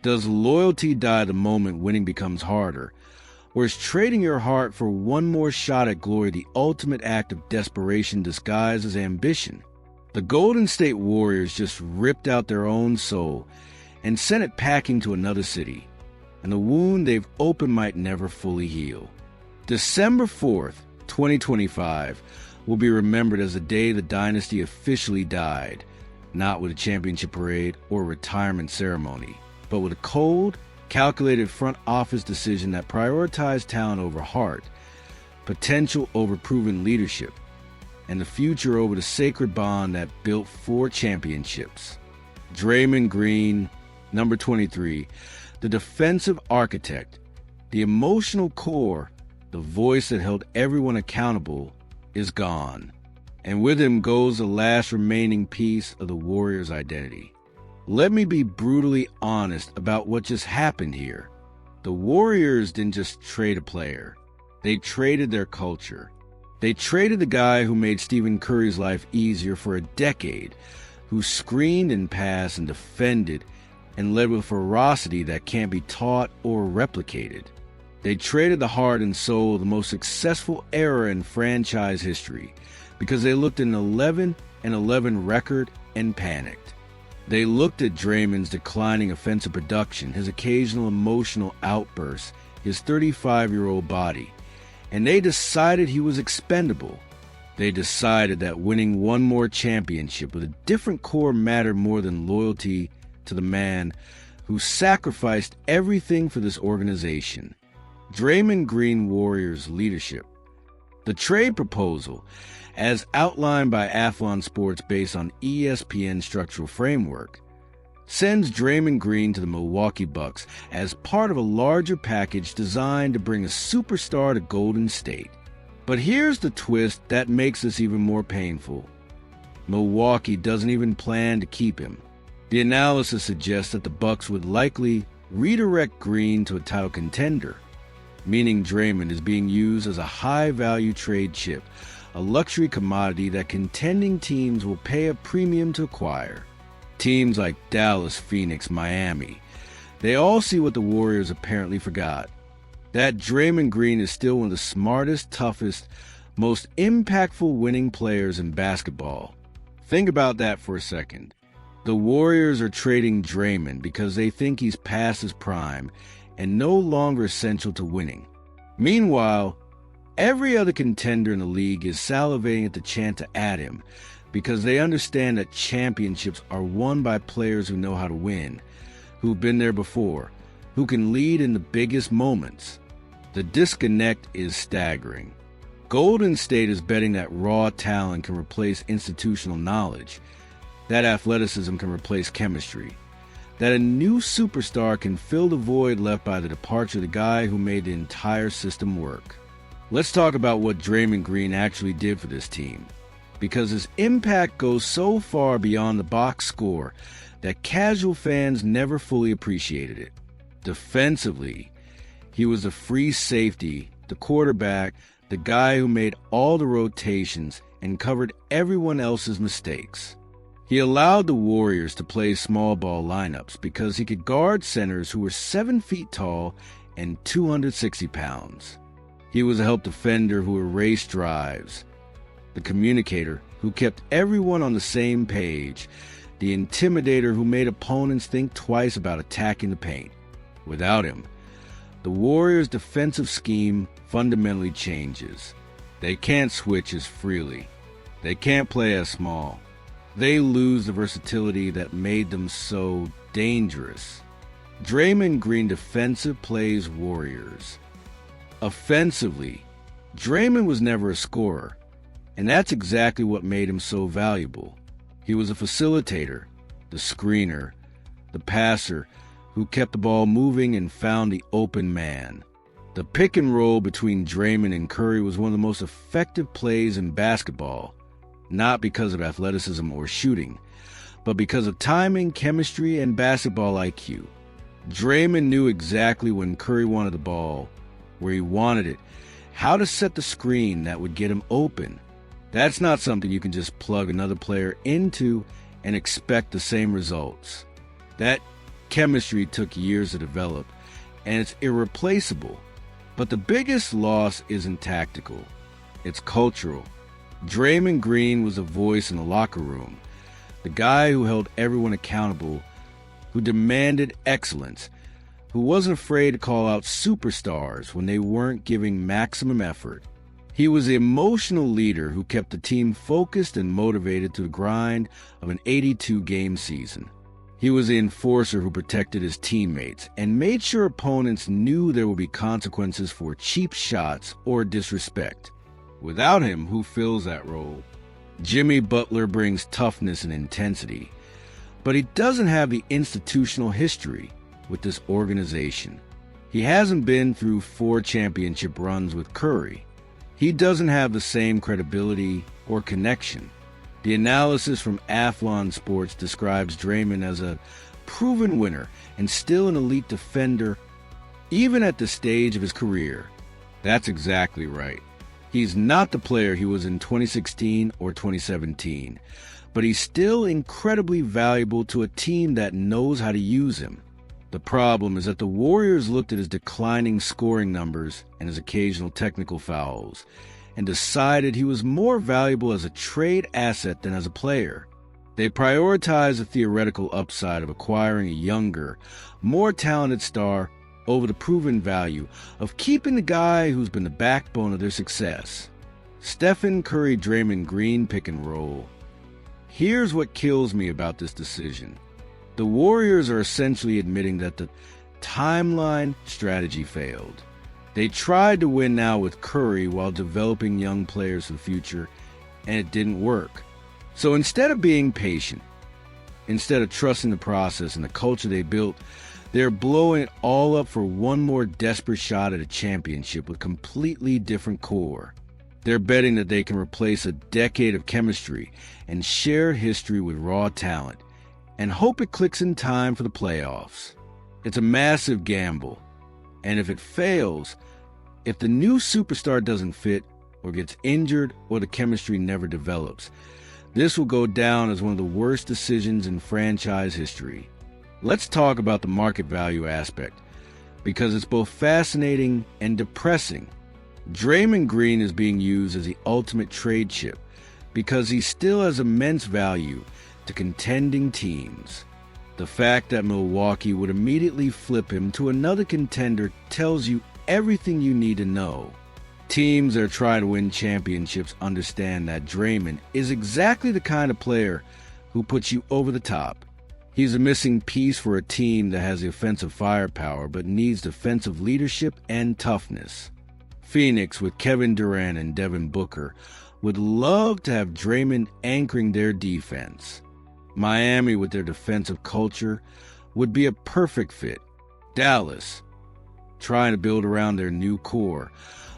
Does loyalty die the moment winning becomes harder? Or is trading your heart for one more shot at glory the ultimate act of desperation disguised as ambition? The Golden State Warriors just ripped out their own soul and sent it packing to another city, and the wound they've opened might never fully heal. December 4th, 2025 will be remembered as the day the dynasty officially died, not with a championship parade or retirement ceremony, but with a cold, calculated front office decision that prioritized talent over heart, potential over proven leadership, and the future over the sacred bond that built 4 championships. Draymond Green, number 23, the defensive architect, the emotional core, the voice that held everyone accountable, is gone. And with him goes the last remaining piece of the Warriors' identity. Let me be brutally honest about what just happened here. The Warriors didn't just trade a player. They traded their culture. They traded the guy who made Stephen Curry's life easier for a decade, who screened and passed and defended and led with ferocity that can't be taught or replicated. They traded the heart and soul of the most successful era in franchise history because they looked at an 11-11 record and panicked. They looked at Draymond's declining offensive production, his occasional emotional outbursts, his 35-year-old body, and they decided he was expendable. They decided that winning one more championship with a different core mattered more than loyalty to the man who sacrificed everything for this organization. Draymond Green Warriors leadership. The trade proposal, as outlined by Athlon Sports based on ESPN structural framework, sends Draymond Green to the Milwaukee Bucks as part of a larger package designed to bring a superstar to Golden State. But here's the twist that makes this even more painful. Milwaukee doesn't even plan to keep him. The analysis suggests that the Bucks would likely redirect Green to a title contender, meaning Draymond is being used as a high-value trade chip, a luxury commodity that contending teams will pay a premium to acquire. Teams like Dallas, Phoenix, Miami, they all see what the Warriors apparently forgot. That Draymond Green is still one of the smartest, toughest, most impactful winning players in basketball. Think about that for a second. The Warriors are trading Draymond because they think he's past his prime and no longer essential to winning. Meanwhile, every other contender in the league is salivating at the chance to add him because they understand that championships are won by players who know how to win, who've been there before, who can lead in the biggest moments. The disconnect is staggering. Golden State is betting that raw talent can replace institutional knowledge, that athleticism can replace chemistry, that a new superstar can fill the void left by the departure of the guy who made the entire system work. Let's talk about what Draymond Green actually did for this team, because his impact goes so far beyond the box score that casual fans never fully appreciated it. Defensively, he was the free safety, the quarterback, the guy who made all the rotations and covered everyone else's mistakes. He allowed the Warriors to play small ball lineups because he could guard centers who were 7 feet tall and 260 pounds. He was a help defender who erased drives, the communicator who kept everyone on the same page, the intimidator who made opponents think twice about attacking the paint. Without him, the Warriors' defensive scheme fundamentally changes. They can't switch as freely. They can't play as small. They lose the versatility that made them so dangerous. Draymond Green defensive plays Warriors. Offensively, Draymond was never a scorer, and that's exactly what made him so valuable. He was a facilitator, the screener, the passer who kept the ball moving and found the open man. The pick and roll between Draymond and Curry was one of the most effective plays in basketball, not because of athleticism or shooting, but because of timing, chemistry, and basketball IQ. Draymond knew exactly when Curry wanted the ball, where he wanted it, how to set the screen that would get him open. That's not something you can just plug another player into and expect the same results. That chemistry took years to develop, and it's irreplaceable. But the biggest loss isn't tactical. It's cultural. Draymond Green was a voice in the locker room, the guy who held everyone accountable, who demanded excellence, who wasn't afraid to call out superstars when they weren't giving maximum effort. He was the emotional leader who kept the team focused and motivated through the grind of an 82-game season. He was the enforcer who protected his teammates and made sure opponents knew there would be consequences for cheap shots or disrespect. Without him, who fills that role? Jimmy Butler brings toughness and intensity, but he doesn't have the institutional history with this organization. He hasn't been through 4 championship runs with Curry. He doesn't have the same credibility or connection. The analysis from Athlon Sports describes Draymond as a proven winner and still an elite defender, even at the stage of his career. That's exactly right. He's not the player he was in 2016 or 2017, but he's still incredibly valuable to a team that knows how to use him. The problem is that the Warriors looked at his declining scoring numbers and his occasional technical fouls and decided he was more valuable as a trade asset than as a player. They prioritized the theoretical upside of acquiring a younger, more talented star over the proven value of keeping the guy who's been the backbone of their success. Stephen Curry, Draymond Green pick and roll. Here's what kills me about this decision. The Warriors are essentially admitting that the timeline strategy failed. They tried to win now with Curry while developing young players for the future, and it didn't work. So instead of being patient, instead of trusting the process and the culture they built, they're blowing it all up for one more desperate shot at a championship with completely different core. They're betting that they can replace a decade of chemistry and shared history with raw talent and hope it clicks in time for the playoffs. It's a massive gamble, and if it fails, if the new superstar doesn't fit or gets injured or the chemistry never develops, this will go down as one of the worst decisions in franchise history. Let's talk about the market value aspect, because it's both fascinating and depressing. Draymond Green is being used as the ultimate trade chip because he still has immense value to contending teams. The fact that Milwaukee would immediately flip him to another contender tells you everything you need to know. Teams that are trying to win championships understand that Draymond is exactly the kind of player who puts you over the top. He's a missing piece for a team that has the offensive firepower but needs defensive leadership and toughness. Phoenix, with Kevin Durant and Devin Booker, would love to have Draymond anchoring their defense. Miami, with their defensive culture, would be a perfect fit. Dallas, trying to build around their new core,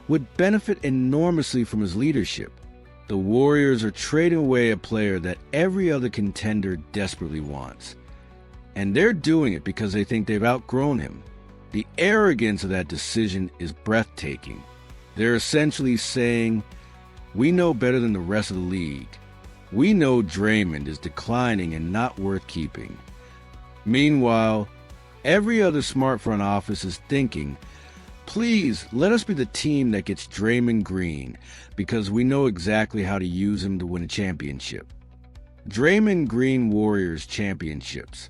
would benefit enormously from his leadership. The Warriors are trading away a player that every other contender desperately wants. And they're doing it because they think they've outgrown him. The arrogance of that decision is breathtaking. They're essentially saying, we know better than the rest of the league. We know Draymond is declining and not worth keeping. Meanwhile, every other smart front office is thinking, please let us be the team that gets Draymond Green because we know exactly how to use him to win a championship. Draymond Green Warriors championships.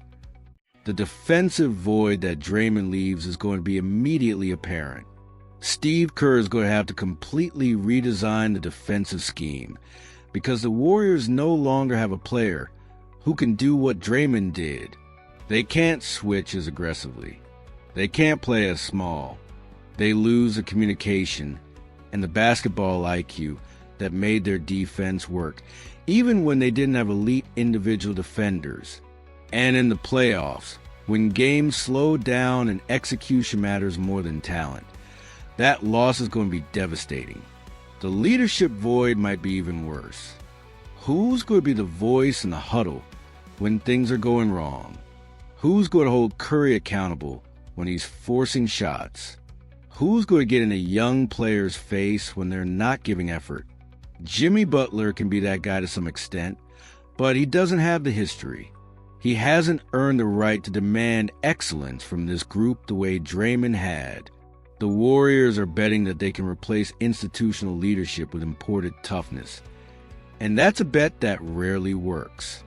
The defensive void that Draymond leaves is going to be immediately apparent. Steve Kerr is going to have to completely redesign the defensive scheme because the Warriors no longer have a player who can do what Draymond did. They can't switch as aggressively. They can't play as small. They lose the communication and the basketball IQ that made their defense work, even when they didn't have elite individual defenders. And in the playoffs, when games slow down and execution matters more than talent, that loss is going to be devastating. The leadership void might be even worse. Who's going to be the voice in the huddle when things are going wrong? Who's going to hold Curry accountable when he's forcing shots? Who's going to get in a young player's face when they're not giving effort? Jimmy Butler can be that guy to some extent, but he doesn't have the history. He hasn't earned the right to demand excellence from this group the way Draymond had. The Warriors are betting that they can replace institutional leadership with imported toughness. And that's a bet that rarely works.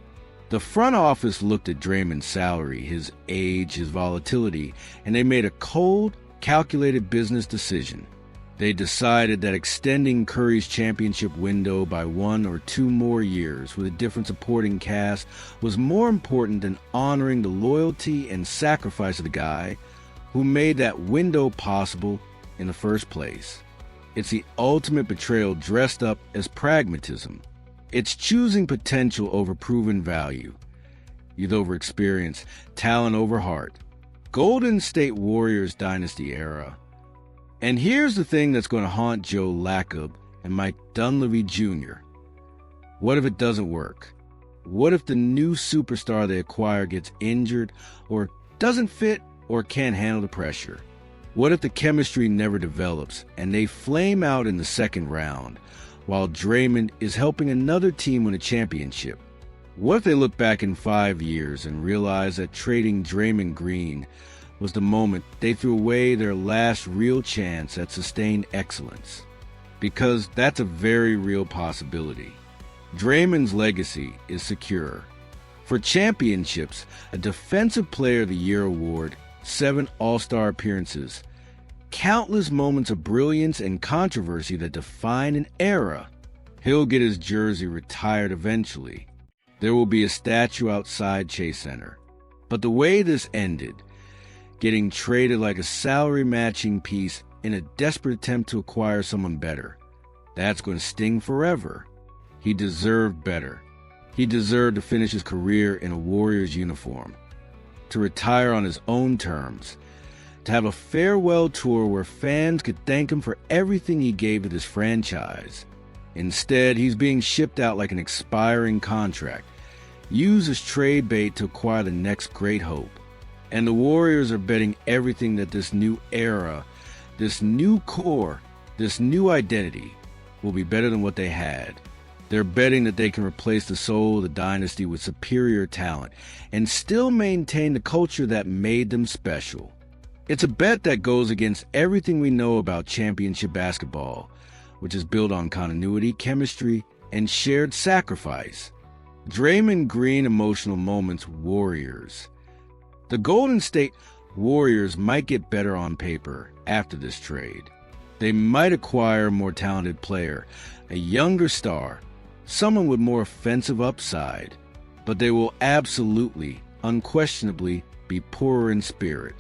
The front office looked at Draymond's salary, his age, his volatility, and they made a cold, calculated business decision. They decided that extending Curry's championship window by 1 or 2 more years with a different supporting cast was more important than honoring the loyalty and sacrifice of the guy who made that window possible in the first place. It's the ultimate betrayal dressed up as pragmatism. It's choosing potential over proven value, youth over experience, talent over heart. Golden State Warriors dynasty era. And here's the thing that's going to haunt Joe Lacob and Mike Dunleavy Jr. What if it doesn't work? What if the new superstar they acquire gets injured or doesn't fit or can't handle the pressure? What if the chemistry never develops and they flame out in the second round while Draymond is helping another team win a championship? What if they look back in 5 years and realize that trading Draymond Green was the moment they threw away their last real chance at sustained excellence? Because that's a very real possibility. Draymond's legacy is secure. For championships, a Defensive Player of the Year award, 7 All-Star appearances, countless moments of brilliance and controversy that define an era. He'll get his jersey retired eventually. There will be a statue outside Chase Center. But the way this ended, getting traded like a salary-matching piece in a desperate attempt to acquire someone better, that's going to sting forever. He deserved better. He deserved to finish his career in a Warriors uniform, to retire on his own terms, to have a farewell tour where fans could thank him for everything he gave to this franchise. Instead, he's being shipped out like an expiring contract, used as trade bait to acquire the next great hope. And the Warriors are betting everything that this new era, this new core, this new identity will be better than what they had. They're betting that they can replace the soul of the dynasty with superior talent and still maintain the culture that made them special. It's a bet that goes against everything we know about championship basketball, which is built on continuity, chemistry, and shared sacrifice. Draymond Green emotional moments Warriors. The Golden State Warriors might get better on paper after this trade. They might acquire a more talented player, a younger star, someone with more offensive upside, but they will absolutely, unquestionably, be poorer in spirit.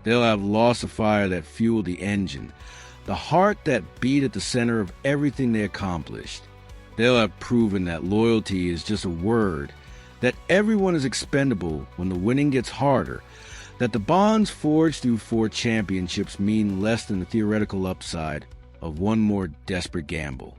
They'll have lost the fire that fueled the engine, the heart that beat at the center of everything they accomplished. They'll have proven that loyalty is just a word, that everyone is expendable when the winning gets harder, that the bonds forged through 4 championships mean less than the theoretical upside of one more desperate gamble.